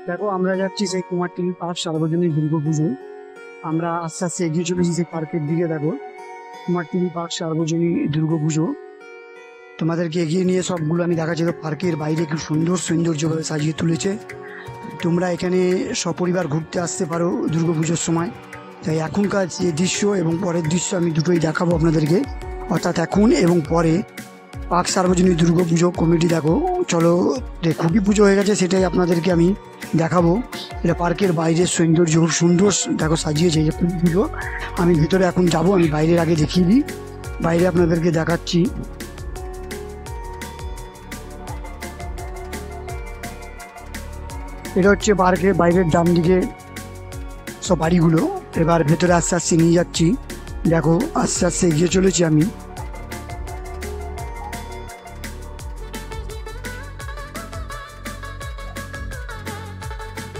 দেখো আমরা যাচ্ছি সেই কুমারটুলি পার্ক সার্বজনীন দুর্গাপুজো। আমরা আস্তে আস্তে এগিয়ে চলেছি সেই পার্কের দিকে। দেখো কুমারটুলি পার্ক সার্বজনীন দুর্গাপুজো তোমাদেরকে এগিয়ে নিয়ে সবগুলো আমি দেখাচ্ছি। তো পার্কের বাইরে খুব সুন্দর সৌন্দর্যভাবে সাজিয়ে তুলেছে। তোমরা এখানে সপরিবার ঘুরতে আসতে পারো দুর্গাপুজোর সময়। তাই এখনকার যে দৃশ্য এবং পরের দৃশ্য আমি দুটোই দেখাবো আপনাদেরকে, অর্থাৎ এখন এবং পরে। পার্ক সার্বজনীন দুর্গাপুজো কমিটি দেখো, চলো যে খুবই পুজো হয়ে গেছে সেটাই আপনাদেরকে আমি দেখাবো। এটা পার্কের বাইরের সৌন্দর্য খুব সুন্দর দেখো সাজিয়েছে যে খুবই পুজো। আমি ভিতরে এখন যাব, আমি বাইরের আগে দেখিয়ে দিই, বাইরে আপনাদেরকে দেখাচ্ছি। এটা হচ্ছে পার্কের বাইরের ডান দিকে সব বাড়িগুলো। এবার ভেতরে আস্তে আস্তে নিয়ে যাচ্ছি, দেখো আস্তে আস্তে এগিয়ে চলেছি আমি।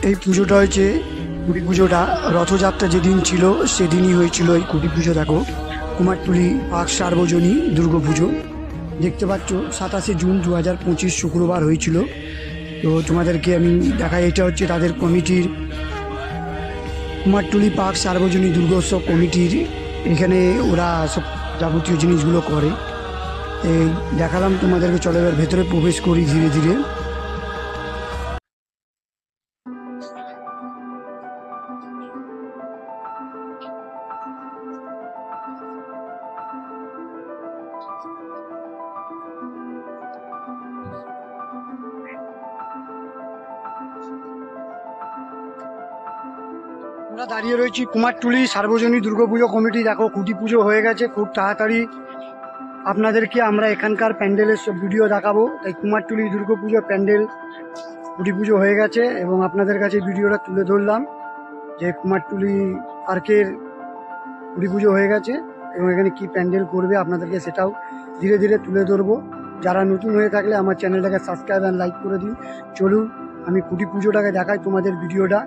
এই পুজোটা হয়েছে কুটি পুজোটা, রথযাত্রা যেদিন ছিল সেদিনই হয়েছিল এই কুটি পুজো। দেখো কুমারটুলি পার্ক সার্বজনীন দুর্গাপুজো দেখতে পাচ্ছ, 27শে জুন 2025 শুক্রবার হয়েছিল। তো তোমাদেরকে আমি দেখাই, এটা হচ্ছে তাদের কমিটির কুমারটুলি পার্ক সার্বজনীন দুর্গোৎসব কমিটির। এখানে ওরা সব যাবতীয় জিনিসগুলো করে। এই দেখালাম তোমাদেরকে, চলো এবার ভেতরে প্রবেশ করি ধীরে ধীরে। আমরা দাঁড়িয়ে রয়েছি কুমারটুলি সার্বজনীন দুর্গাপুজো কমিটি। দেখো খুঁটি পুজো হয়ে গেছে, খুব তাড়াতাড়ি আপনাদেরকে আমরা এখানকার প্যান্ডেলের সব ভিডিও দেখাবো। তাই কুমারটুলি দুর্গাপুজো প্যান্ডেল খুঁটি পুজো হয়ে গেছে এবং আপনাদের কাছে ভিডিওটা তুলে ধরলাম যে কুমারটুলি পার্কের খুঁটি পুজো হয়ে গেছে এবং এখানে কি প্যান্ডেল করবে আপনাদেরকে সেটাও ধীরে ধীরে তুলে ধরবো। যারা নতুন হয়ে থাকলে আমার চ্যানেলটাকে সাবস্ক্রাইব অ্যান্ড লাইক করে দিন। চলুন আমি খুঁটি পুজোটাকে দেখাই তোমাদের ভিডিওটা।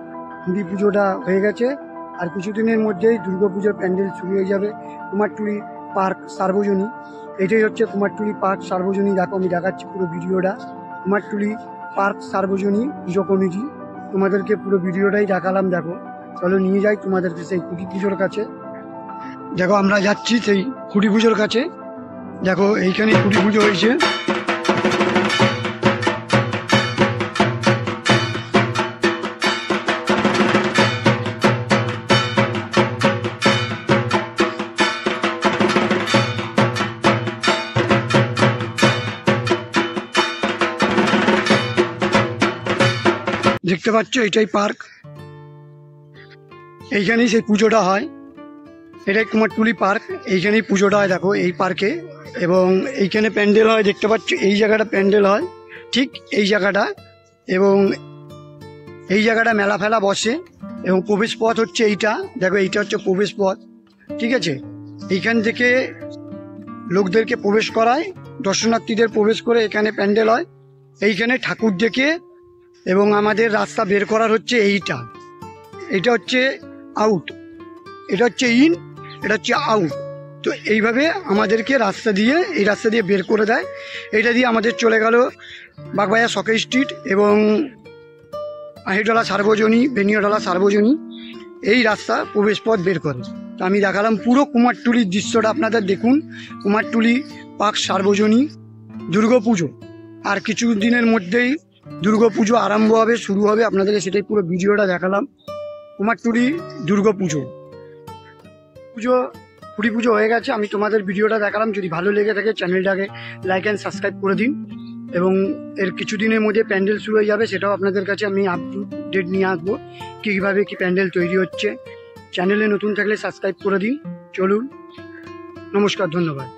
খুঁটি পুজোটা হয়ে গেছে, আর কিছুদিনের মধ্যেই দুর্গাপুজোর প্যান্ডেল শুরু হয়ে যাবে কুমারটুলি পার্ক সার্বজনীন। এটাই হচ্ছে কুমারটুলি পার্ক সার্বজনীন। দেখো আমি দেখাচ্ছি পুরো ভিডিওটা, কুমারটুলি পার্ক সার্বজনীন পুজো কমিটি। তোমাদেরকে পুরো ভিডিওটাই দেখালাম। দেখো চলো নিয়ে যাই তোমাদেরকে সেই খুঁটি পুজোর কাছে। দেখো আমরা যাচ্ছি সেই খুঁটি পুজোর কাছে। দেখো এইখানে খুঁটি পুজো হয়েছে। দেখতে পাচ্ছ এটাই পার্ক, এইখানেই সেই পুজোটা হয়। এটাই কুমারটুলি পার্ক, এইখানেই পুজোটা হয় দেখো এই পার্কে। এবং এইখানে প্যান্ডেল হয়, দেখতে পাচ্ছ এই জায়গাটা প্যান্ডেল হয় ঠিক এই জায়গাটা। এবং এই জায়গাটা মেলা ফেলা বসে এবং প্রবেশ পথ হচ্ছে এইটা। দেখো এইটা হচ্ছে প্রবেশ পথ, ঠিক আছে। এইখান থেকে লোকদেরকে প্রবেশ করায়, দর্শনার্থীদের প্রবেশ করে এখানে প্যান্ডেল হয়। এইখানে ঠাকুর দেখে এবং আমাদের রাস্তা বের করার হচ্ছে এইটা। এটা হচ্ছে আউট, এটা হচ্ছে ইন, এটা হচ্ছে আউট। তো এইভাবে আমাদেরকে রাস্তা দিয়ে, এই রাস্তা দিয়ে বের করে দেয়। এইটা দিয়ে আমাদের চলে গেল বাগবাজার শখে স্ট্রিট এবং আহিডলা সার্বজনীন, বেনিয়াডলা সার্বজনীন। এই রাস্তা প্রবেশ পথ বের করে। তো আমি দেখালাম পুরো কুমারটুলির দৃশ্যটা, আপনাদের দেখুন। কুমারটুলি পার্ক সার্বজনীন দুর্গাপুজো আর কিছু দিনের মধ্যেই দুর্গাপুজো আরম্ভ হবে, শুরু হবে। আপনাদেরকে সেটাই পুরো ভিডিওটা দেখালাম। কুমারটুলি দুর্গাপুজো পুজো খুঁটি পুজো হয়ে গেছে, আমি তোমাদের ভিডিওটা দেখালাম। যদি ভালো লেগে থাকে চ্যানেলটাকে লাইক অ্যান্ড সাবস্ক্রাইব করে দিন। এবং এর কিছুদিনের মধ্যে প্যান্ডেল শুরু হয়ে যাবে, সেটাও আপনাদের কাছে আমি আপডেট নিয়ে আসবো কীভাবে কি প্যান্ডেল তৈরি হচ্ছে। চ্যানেলে নতুন থাকলে সাবস্ক্রাইব করে দিন। চলুন, নমস্কার, ধন্যবাদ।